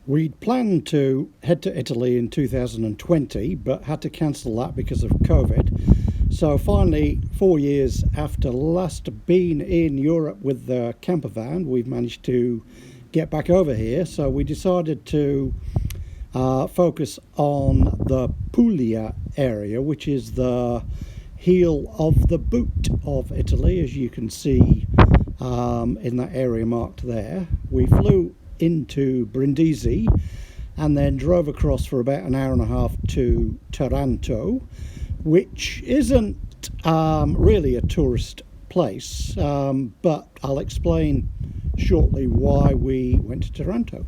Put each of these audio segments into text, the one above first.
We'd planned to head to Italy in 2020, but had to cancel that because of COVID. So finally, 4 years after last being in Europe with the camper van, we've managed to get back over here. So we decided to focus on the Puglia area, which is the heel of the boot of Italy, as you can see in that area marked there. We flew into Brindisi and then drove across for about an hour and a half to Taranto, which isn't really a tourist place, but I'll explain shortly why we went to Taranto.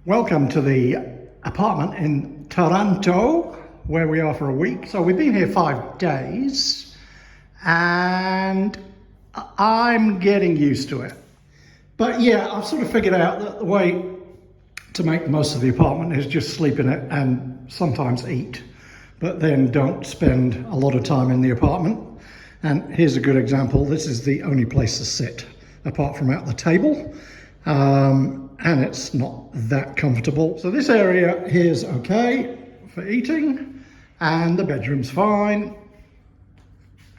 Welcome to the apartment in Taranto, where we are for a week. So we've been here 5 days and I'm getting used to it. But yeah, I've sort of figured out that the way to make the most of the apartment is just sleep in it and sometimes eat, but then don't spend a lot of time in the apartment. And here's a good example. This is the only place to sit apart from out the table. And it's not that comfortable. So this area here's okay for eating and the bedroom's fine.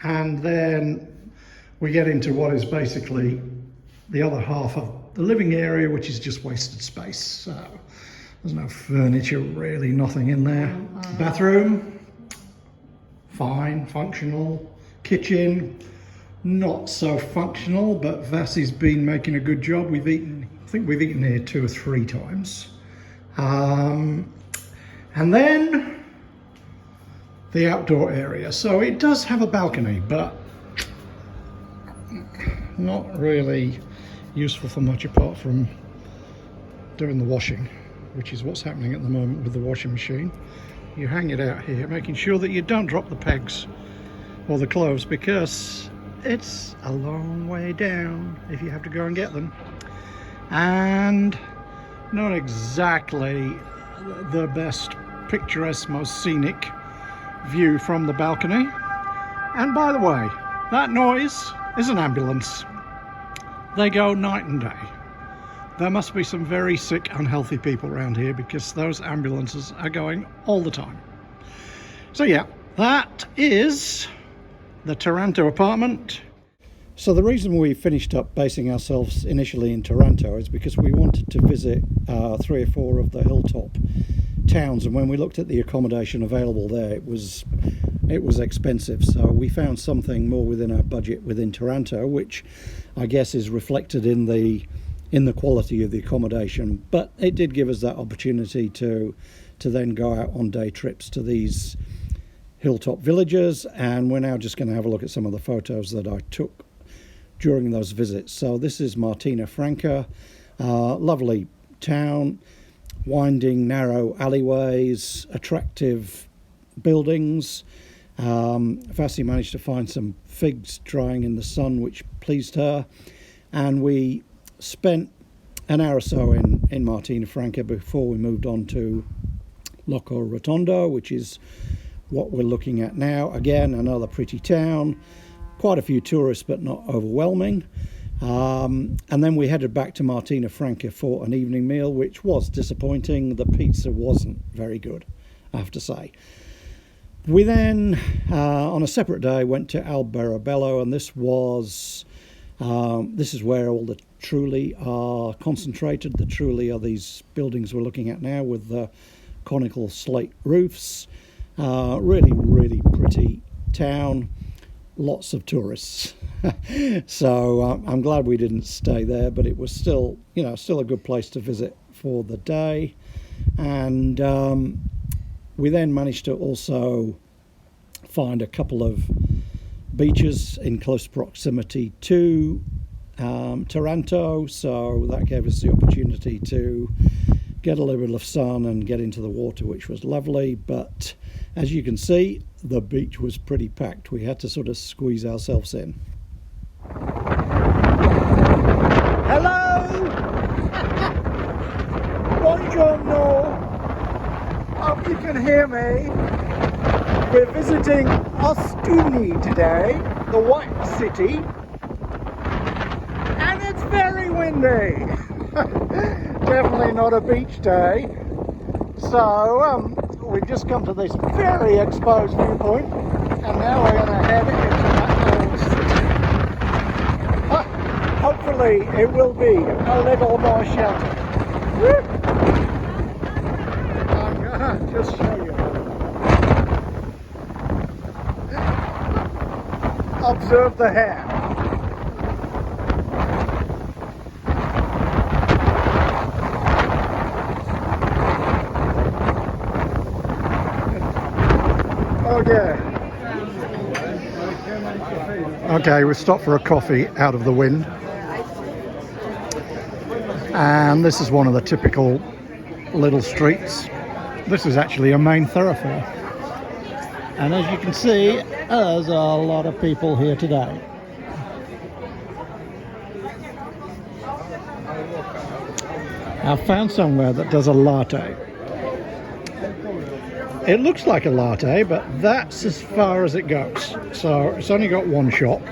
And then we get into what is basically the other half of the living area, which is just wasted space. So there's no furniture, really, nothing in there. Bathroom, fine, functional. Kitchen, not so functional, but Vassi's been making a good job. I think we've eaten here 2 or 3 times. And then the outdoor area. So it does have a balcony, but not really useful for much apart from doing the washing, which is what's happening at the moment with the washing machine. You hang it out here, making sure that you don't drop the pegs or the clothes, because it's a long way down if you have to go and get them. And not exactly the best picturesque, most scenic view from the balcony. And by the way, that noise is an ambulance. They go night and day. There must be some very sick, unhealthy people around here, because those ambulances are going all the time. So yeah, that is the Taranto apartment. So the reason we finished up basing ourselves initially in Taranto is because we wanted to visit 3 or 4 of the hilltop towns, and when we looked at the accommodation available there, it was expensive. So we found something more within our budget within Taranto, which I guess is reflected in the quality of the accommodation. But it did give us that opportunity to then go out on day trips to these hilltop villages, and we're now just going to have a look at some of the photos that I took during those visits. So this is Martina Franca, lovely town, winding narrow alleyways, attractive buildings. Vassi managed to find some figs drying in the sun, which pleased her, and we spent an hour or so in Martina Franca before we moved on to Loco Rotondo, which is what we're looking at now. Again, another pretty town, quite a few tourists but not overwhelming. And then we headed back to Martina Franca for an evening meal, which was disappointing. The pizza wasn't very good, I have to say. We then, on a separate day, went to Alberobello, and this is where all the Trulli are concentrated. The Trulli are these buildings we're looking at now with the conical slate roofs. Really, really pretty town, lots of tourists. So I'm glad we didn't stay there, but it was still a good place to visit for the day. And we then managed to also find a couple of beaches in close proximity to Taranto, so that gave us the opportunity to get a little bit of sun and get into the water, which was lovely. But as you can see, the beach was pretty packed. We had to sort of squeeze ourselves in. Hello! Buongiorno! Hope you can hear me. We're visiting Ostuni today, the White City, and it's very windy. Definitely not a beach day. So we've just come to this very exposed viewpoint, and now we're going to head into that old city. Hopefully it will be a little more sheltered. Woo! I'm going to just show you. Observe the hair. Okay, we stopped for a coffee out of the wind, and this is one of the typical little streets. This is actually a main thoroughfare, and as you can see, there's a lot of people here today. I found somewhere that does a latte. It looks like a latte, but that's as far as it goes. So it's only got one shot.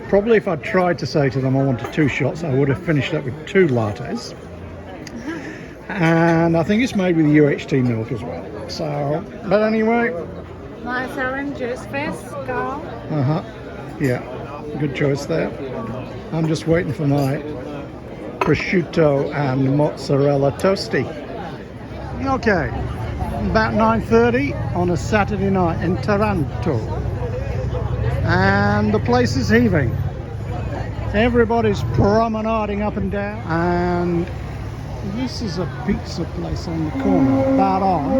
Probably if I'd tried to say to them I wanted 2 shots, I would have finished up with 2 lattes. And I think it's made with UHT milk as well. So, but anyway. Nice orange juice first, go. Yeah, good choice there. I'm just waiting for my prosciutto and mozzarella toasty. Okay. About 9:30 on a Saturday night in Taranto, and the place is heaving. Everybody's promenading up and down, and this is a pizza place on the corner, Baron,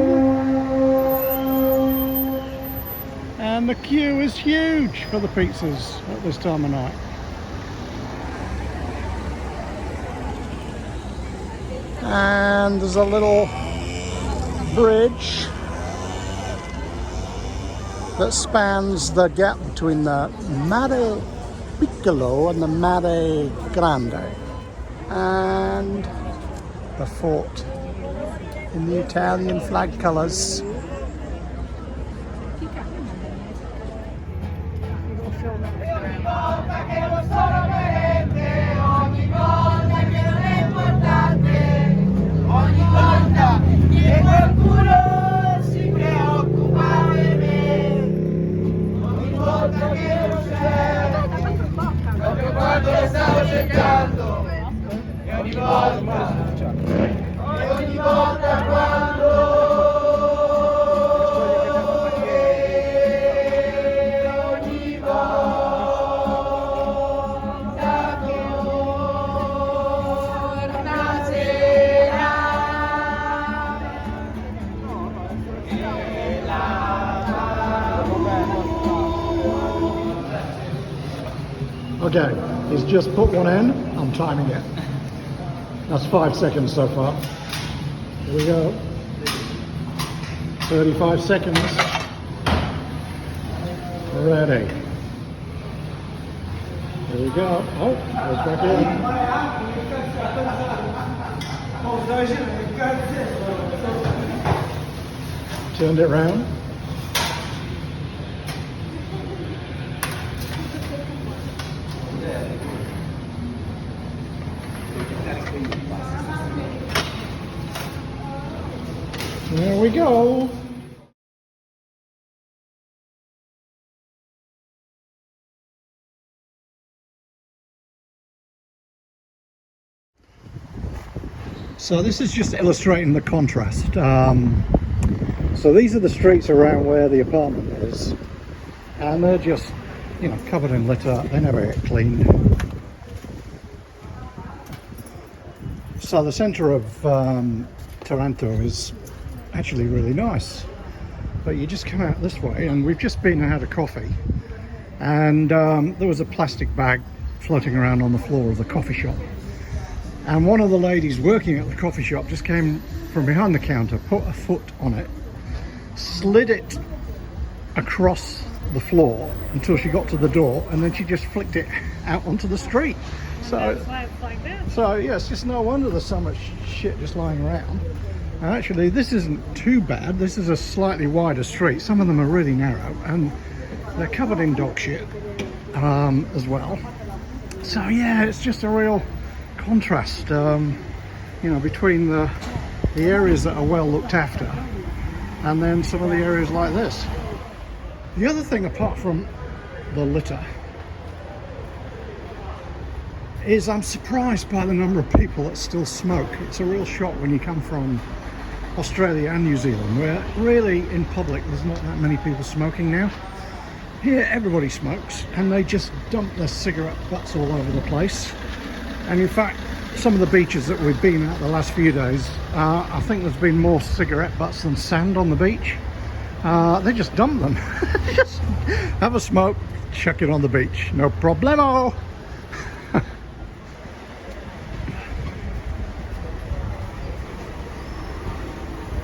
and the queue is huge for the pizzas at this time of night. And there's a little bridge that spans the gap between the Mare Piccolo and the Mare Grande, and the fort in the Italian flag colours. Okay, he's just put one in. I'm timing it. That's 5 seconds so far. Here we go. 35 seconds. Ready. Here we go. Oh, goes back in. Turned it round. There we go. So this is just illustrating the contrast. So these are the streets around where the apartment is, and they're just, you know, covered in litter. They never get cleaned. So the centre of Taranto is actually really nice, but you just come out this way, and we've just been and had a coffee, and there was a plastic bag floating around on the floor of the coffee shop, and one of the ladies working at the coffee shop just came from behind the counter, put a foot on it, slid it across the floor until she got to the door, and then she just flicked it out onto the street. So That's why it's like this. So yeah, it's just no wonder there's so much shit just lying around. And actually, this isn't too bad. This is a slightly wider street. Some of them are really narrow, and they're covered in dog shit as well. So yeah, it's just a real contrast, you know, between the areas that are well looked after and then some of the areas like this. The other thing, apart from the litter, is I'm surprised by the number of people that still smoke. It's a real shock when you come from Australia and New Zealand, where really in public there's not that many people smoking now. Here everybody smokes, and they just dump their cigarette butts all over the place. And in fact, some of the beaches that we've been at the last few days, I think there's been more cigarette butts than sand on the beach. They just dump them. Just have a smoke, chuck it on the beach, no problemo.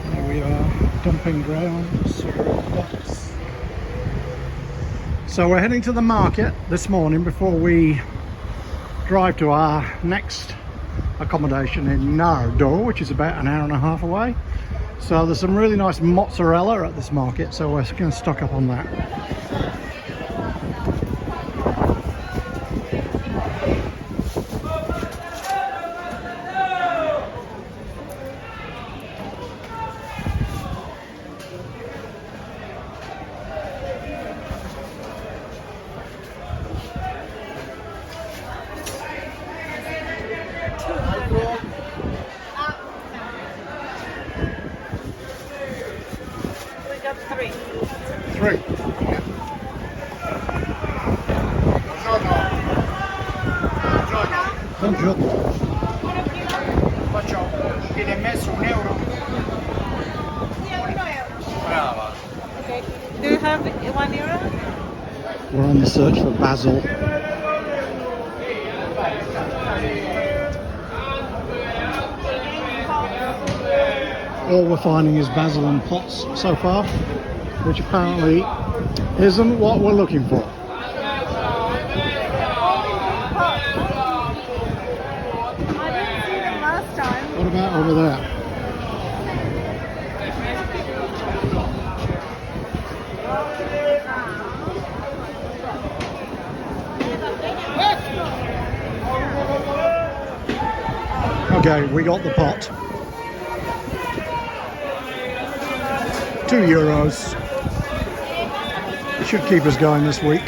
There we are, dumping ground, cigarette butts. So we're heading to the market this morning before we drive to our next accommodation in Nardo, which is about an hour and a half away. So there's some really nice mozzarella at this market, so we're going to stock up on that. Three. Buongiorno. Faccio viene messo €1. Brava. Okay. Do you have €1? We're on the search for basil. All we're finding is basil in pots so far, which apparently isn't what we're looking for. I didn't see them last time. What about over there? Okay, we got the pot. €2. Should keep us going this week.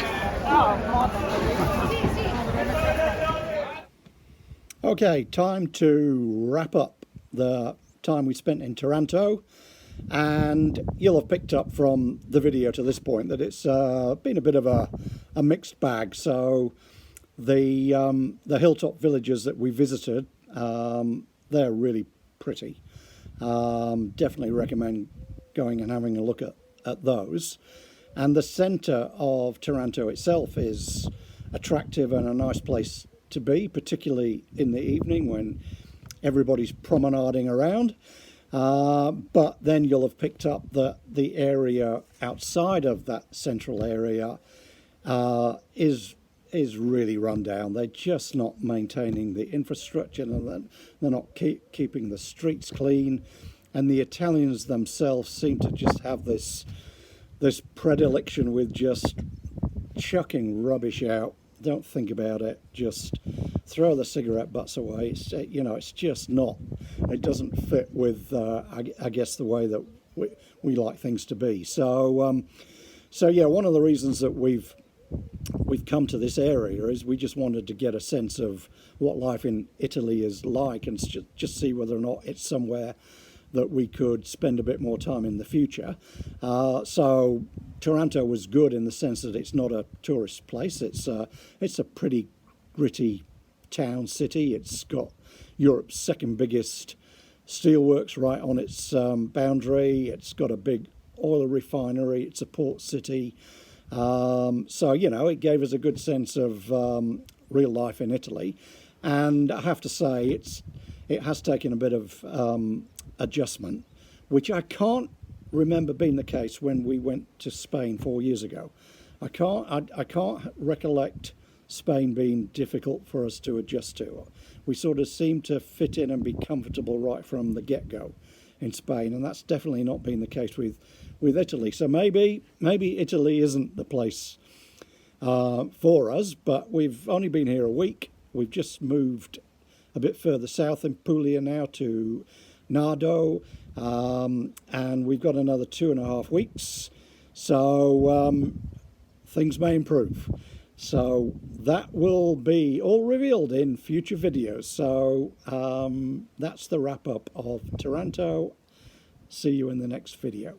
Okay, time to wrap up the time we spent in Taranto, and you'll have picked up from the video to this point that it's been a bit of a mixed bag. So the hilltop villages that we visited, they're really pretty. Definitely recommend going and having a look at those. And the centre of Taranto itself is attractive and a nice place to be, particularly in the evening when everybody's promenading around. But then you'll have picked up that the area outside of that central area is really run down. They're just not maintaining the infrastructure, and they're not keeping the streets clean. And the Italians themselves seem to just have this predilection with just chucking rubbish out. Don't think about it. Just throw the cigarette butts away. It's, you know, it's just not. It doesn't fit with, I guess, the way that we like things to be. So yeah, one of the reasons that we've come to this area is we just wanted to get a sense of what life in Italy is like, and just see whether or not it's somewhere that we could spend a bit more time in the future. So Taranto was good in the sense that it's not a tourist place. It's a pretty gritty town city. It's got Europe's second biggest steelworks right on its boundary. It's got a big oil refinery. It's a port city. So, you know, it gave us a good sense of real life in Italy. And I have to say, it has taken a bit of adjustment, which I can't remember being the case when we went to Spain 4 years ago. I can't recollect Spain being difficult for us to adjust to. We sort of seemed to fit in and be comfortable right from the get-go in Spain, and that's definitely not been the case with Italy. So maybe Italy isn't the place for us, but we've only been here a week. We've just moved a bit further south in Puglia now to Nardo, and we've got another 2.5 weeks, so things may improve. So that will be all revealed in future videos. So that's the wrap up of Taranto. See you in the next video.